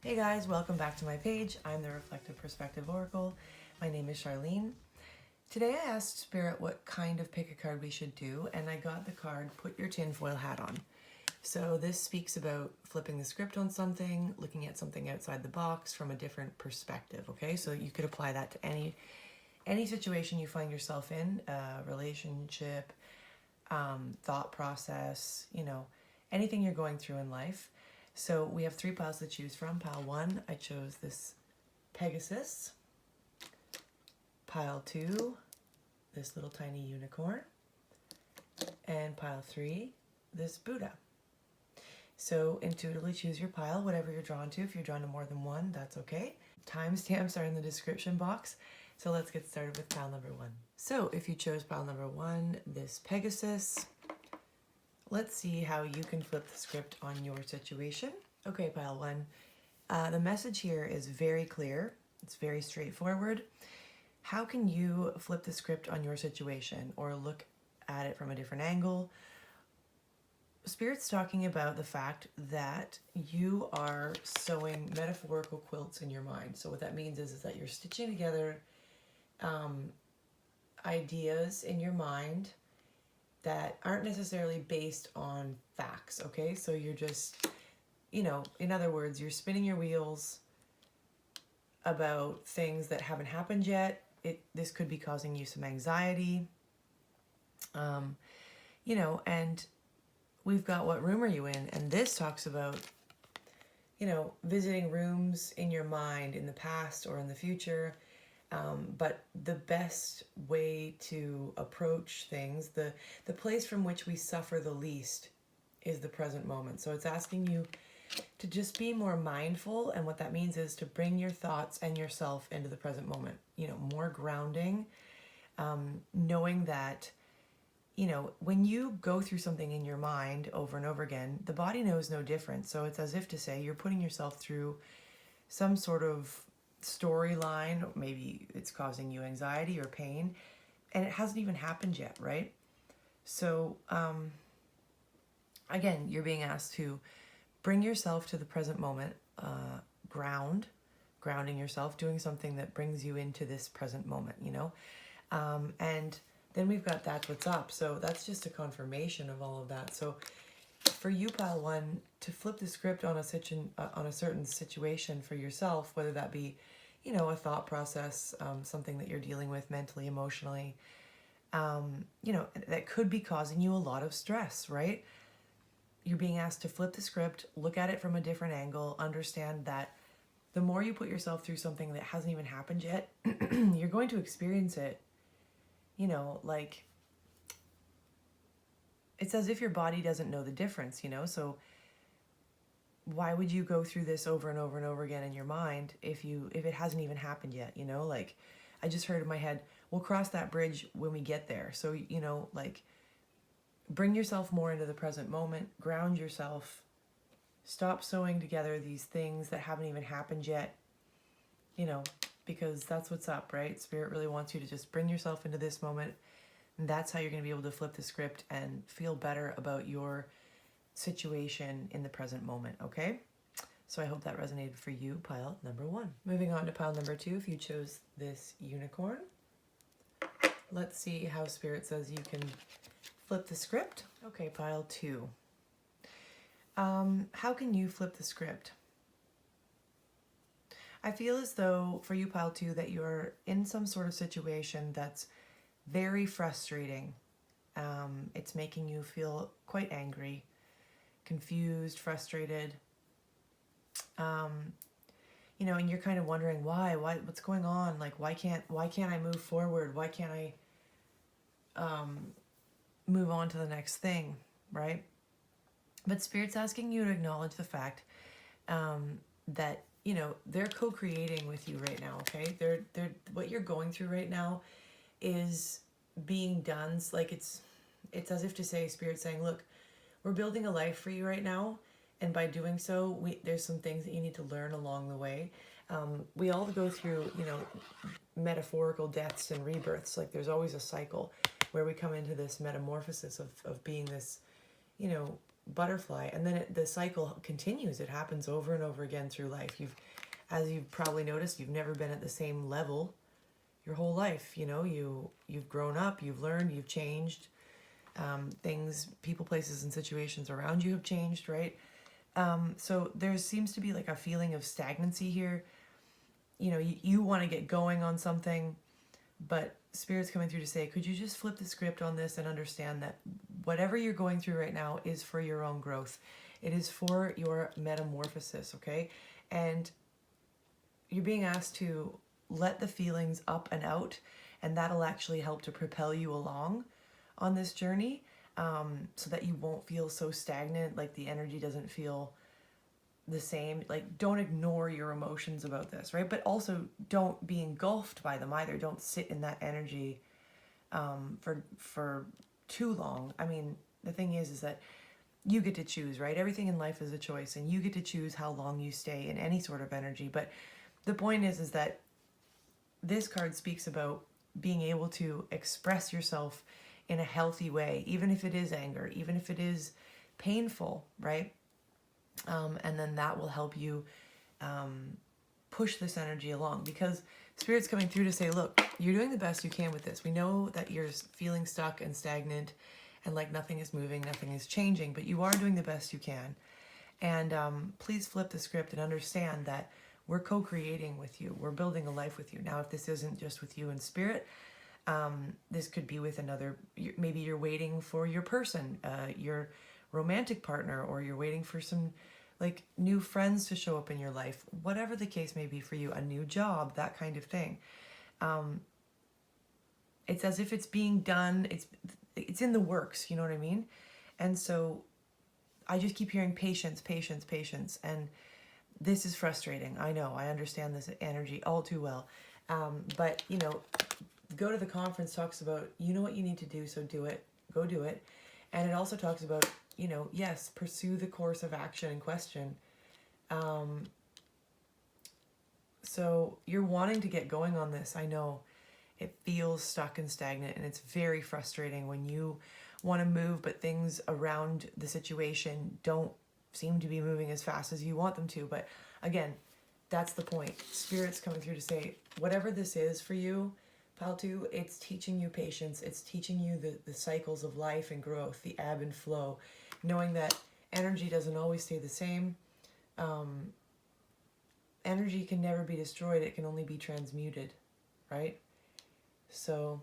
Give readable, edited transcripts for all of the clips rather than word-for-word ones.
Hey guys, welcome back to my page. I'm the Reflective Perspective Oracle. My name is Charlene. Today I asked Spirit what kind of pick a card we should do, and I got the card, Put Your Tinfoil Hat On. So this speaks about flipping the script on something, looking at something outside the box from a different perspective, okay? So you could apply that to any situation you find yourself in, relationship, thought process, anything you're going through in life. So we have 3 piles to choose from. Pile 1, I chose this Pegasus. Pile 2, this little tiny unicorn. And pile 3, this Buddha. So intuitively choose your pile, whatever you're drawn to. If you're drawn to more than one, that's okay. Timestamps are in the description box. So let's get started with pile number 1. So if you chose pile number 1, this Pegasus, let's see how you can flip the script on your situation. Okay, pile 1. The message here is very clear. It's very straightforward. How can you flip the script on your situation or look at it from a different angle? Spirit's talking about the fact that you are sewing metaphorical quilts in your mind. So what that means is that you're stitching together ideas in your mind that aren't necessarily based on facts, okay? So you're just, in other words, you're spinning your wheels about things that haven't happened yet. This could be causing you some anxiety, and we've got what room are you in? And this talks about, visiting rooms in your mind in the past or in the future. But the best way to approach things, the place from which we suffer the least is the present moment. So it's asking you to just be more mindful, and what that means is to bring your thoughts and yourself into the present moment. More grounding, knowing that, when you go through something in your mind over and over again, the body knows no different. So it's as if to say you're putting yourself through some sort of storyline. Maybe it's causing you anxiety or pain, and it hasn't even happened yet, right? So again, you're being asked to bring yourself to the present moment, grounding yourself, doing something that brings you into this present moment, and then we've got That's What's Up. So that's just a confirmation of all of that. So for you, pile 1, to flip the script on a certain situation for yourself, whether that be, a thought process, something that you're dealing with mentally, emotionally, that could be causing you a lot of stress, right? You're being asked to flip the script, look at it from a different angle, understand that the more you put yourself through something that hasn't even happened yet, you're going to experience it, it's as if your body doesn't know the difference, so why would you go through this over and over and over again in your mind if it hasn't even happened yet? I just heard in my head, we'll cross that bridge when we get there. So bring yourself more into the present moment, ground yourself, stop sewing together these things that haven't even happened yet, because that's what's up, right? Spirit really wants you to just bring yourself into this moment. And that's how you're going to be able to flip the script and feel better about your situation in the present moment, okay? So I hope that resonated for you, pile number 1. Moving on to pile number 2, if you chose this unicorn. Let's see how Spirit says you can flip the script. Okay, pile 2. How can you flip the script? I feel as though for you, pile 2, that you're in some sort of situation that's very frustrating. It's making you feel quite angry, confused, frustrated. And you're kind of wondering why, what's going on? Like, why can't I move forward? Why can't I move on to the next thing, right? But Spirit's asking you to acknowledge the fact that they're co-creating with you right now. Okay, they're what you're going through right now is being done. Like it's as if to say, Spirit's saying, look, we're building a life for you right now, and by doing so, there's some things that you need to learn along the way. We all go through metaphorical deaths and rebirths. Like there's always a cycle where we come into this metamorphosis of being this butterfly, and then the cycle continues. It happens over and over again through life. As you've probably noticed, you've never been at the same level your whole life. You know, you've grown up, you've learned, you've changed. Things, people, places, and situations around you have changed, right? So there seems to be like a feeling of stagnancy here. You know, you want to get going on something, but Spirit's coming through to say, could you just flip the script on this and understand that whatever you're going through right now is for your own growth. It is for your metamorphosis, okay? And you're being asked to let the feelings up and out, and that'll actually help to propel you along on this journey, so that you won't feel so stagnant, like the energy doesn't feel the same. Like, don't ignore your emotions about this, right? But also don't be engulfed by them either. Don't sit in that energy for too long. I mean, the thing is that you get to choose, right? Everything in life is a choice, and you get to choose how long you stay in any sort of energy. But the point is that this card speaks about being able to express yourself in a healthy way, even if it is anger, even if it is painful, right? And then that will help you push this energy along, because Spirit's coming through to say, look, you're doing the best you can with this. We know that you're feeling stuck and stagnant and like nothing is moving, nothing is changing, but you are doing the best you can. And please flip the script and understand that we're co-creating with you. We're building a life with you. Now, if this isn't just with you and Spirit, this could be with another. Maybe you're waiting for your person, your romantic partner, or you're waiting for some like new friends to show up in your life, whatever the case may be for you, a new job, that kind of thing. It's as if it's being done. It's in the works, you know what I mean? And so I just keep hearing patience, patience, patience. And this is frustrating. I know, I understand this energy all too well. But, you know, Go to the Conference talks about, you know what you need to do, so do it. Go do it. And it also talks about, you know, yes, pursue the course of action in question. So you're wanting to get going on this. I know it feels stuck and stagnant, and it's very frustrating when you want to move, but things around the situation don't seem to be moving as fast as you want them to. But again, that's the point. Spirit's coming through to say, whatever this is for you, Pile 2, it's teaching you patience. It's teaching you the cycles of life and growth, the ebb and flow, knowing that energy doesn't always stay the same. Energy can never be destroyed. It can only be transmuted, right? So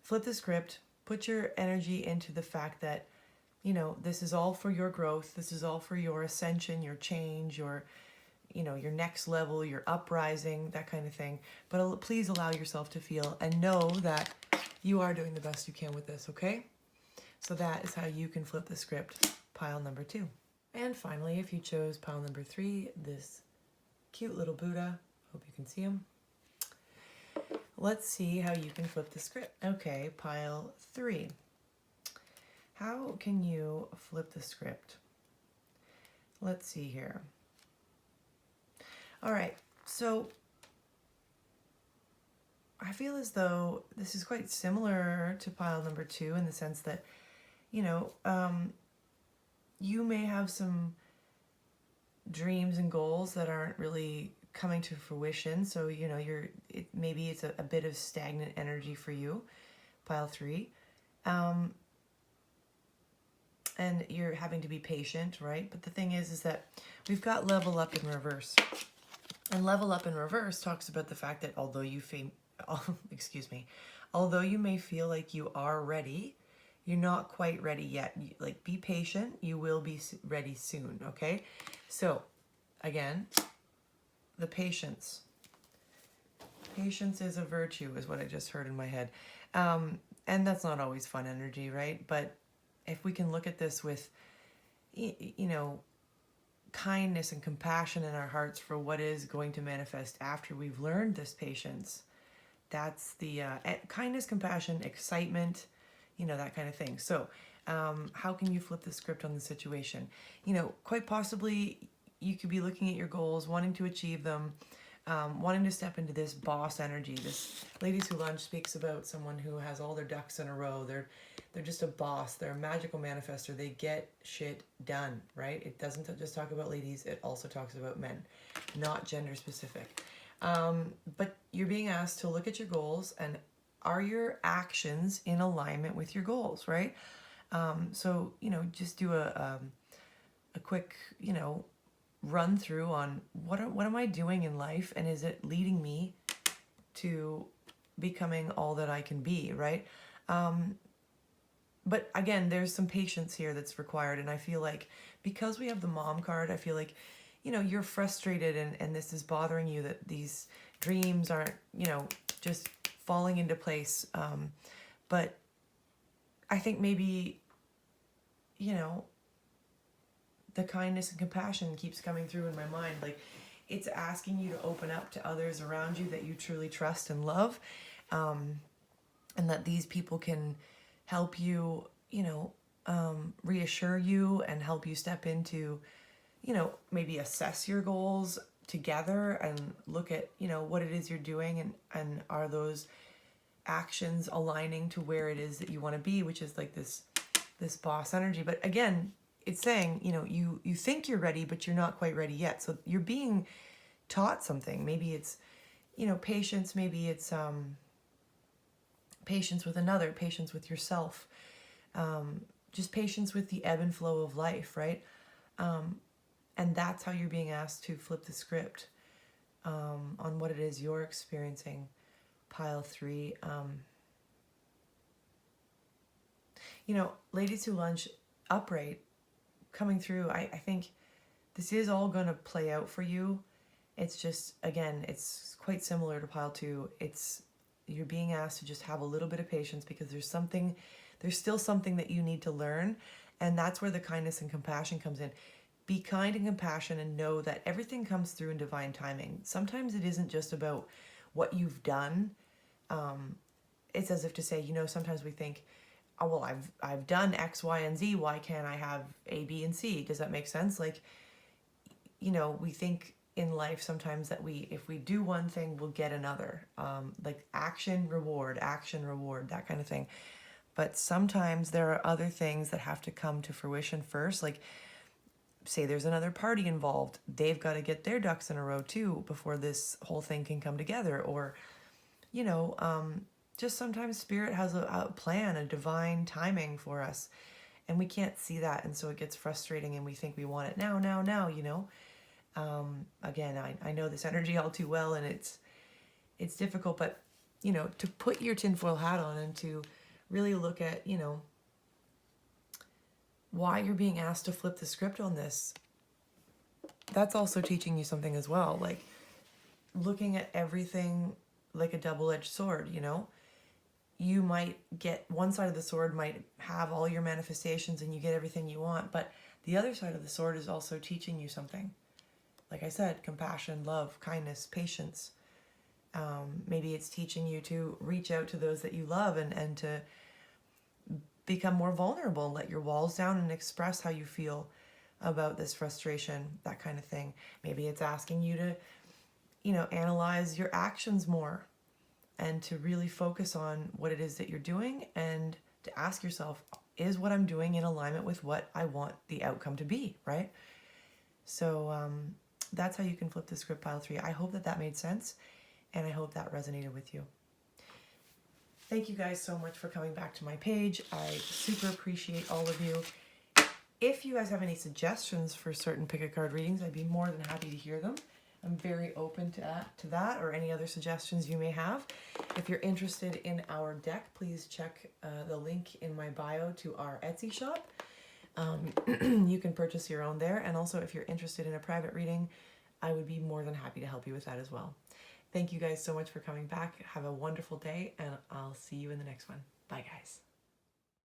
flip the script, put your energy into the fact that, you know, this is all for your growth. This is all for your ascension, your change, your, you know, your next level, your uprising, that kind of thing. But please allow yourself to feel and know that you are doing the best you can with this, okay? So that is how you can flip the script, pile number 2. And finally, if you chose pile number 3, this cute little Buddha, hope you can see him. Let's see how you can flip the script. Okay, pile 3. How can you flip the script? Let's see here. All right, so I feel as though this is quite similar to pile number 2 in the sense that, you know, you may have some dreams and goals that aren't really coming to fruition. So, you know, maybe it's a bit of stagnant energy for you, pile 3. And you're having to be patient, right? But the thing is that we've got level up in reverse. And level up in reverse talks about the fact that although you although you may feel like you are ready, you're not quite ready yet. Like, be patient. You will be ready soon, okay? So, again, the patience. Patience is a virtue, is what I just heard in my head. And that's not always fun energy, right? But if we can look at this with, you know, kindness and compassion in our hearts for what is going to manifest after we've learned this patience, that's the kindness, compassion, excitement, you know, that kind of thing. So how can you flip the script on the situation? You know, quite possibly you could be looking at your goals, wanting to achieve them, wanting to step into this boss energy. This Ladies Who Lunge speaks about someone who has all their ducks in a row. They're just a boss. They're a magical manifestor. They get shit done, right? It doesn't just talk about ladies. It also talks about men, not gender specific. But you're being asked to look at your goals, and are your actions in alignment with your goals, right? So, just do a quick, run through on what am I doing in life, and is it leading me to becoming all that I can be, right? But again, there's some patience here that's required, and I feel like because we have the mom card, I feel like, you're frustrated and this is bothering you, that these dreams aren't, just falling into place. But I think maybe, the kindness and compassion keeps coming through in my mind. Like, it's asking you to open up to others around you that you truly trust and love, and that these people can help you, reassure you and help you step into, maybe assess your goals together and look at, what it is you're doing, and are those actions aligning to where it is that you want to be, which is like this boss energy. But again, it's saying, you think you're ready, but you're not quite ready yet. So you're being taught something. Maybe it's, patience. Maybe it's patience with another, patience with yourself, just patience with the ebb and flow of life, right? And that's how you're being asked to flip the script on what it is you're experiencing. Pile 3. Ladies Who Lunge upright coming through. I think this is all going to play out for you. It's just, again, it's quite similar to pile 2. You're being asked to just have a little bit of patience, because there's still something that you need to learn. And that's where the kindness and compassion comes in. Be kind and compassionate, and know that everything comes through in divine timing. Sometimes it isn't just about what you've done. It's as if to say, sometimes we think, oh, well, I've done X, Y, and Z. Why can't I have A, B, and C? Does that make sense? Like, we think in life sometimes that if we do one thing, we'll get another. Like action, reward, that kind of thing. But sometimes there are other things that have to come to fruition first. Like, say there's another party involved. They've got to get their ducks in a row too before this whole thing can come together. Or, just sometimes Spirit has a plan, a divine timing for us, and we can't see that, and so it gets frustrating, and we think we want it now. Again, I know this energy all too well, and it's difficult, but to put your tinfoil hat on and to really look at why you're being asked to flip the script on this. That's also teaching you something as well, like looking at everything like a double-edged sword. You might get one side of the sword might have all your manifestations and you get everything you want, but the other side of the sword is also teaching you something. Like I said, compassion, love, kindness, patience. Maybe it's teaching you to reach out to those that you love and to become more vulnerable, let your walls down and express how you feel about this frustration, that kind of thing. Maybe it's asking you to, analyze your actions more, and to really focus on what it is that you're doing, and to ask yourself, is what I'm doing in alignment with what I want the outcome to be, right? So that's how you can flip the script, pile 3. I hope that made sense, and I hope that resonated with you. Thank you guys so much for coming back to my page. I super appreciate all of you. If you guys have any suggestions for certain pick a card readings, I'd be more than happy to hear them. I'm very open to that or any other suggestions you may have. If you're interested in our deck, please check the link in my bio to our Etsy shop. You can purchase your own there. And also, if you're interested in a private reading, I would be more than happy to help you with that as well. Thank you guys so much for coming back. Have a wonderful day, and I'll see you in the next one. Bye, guys.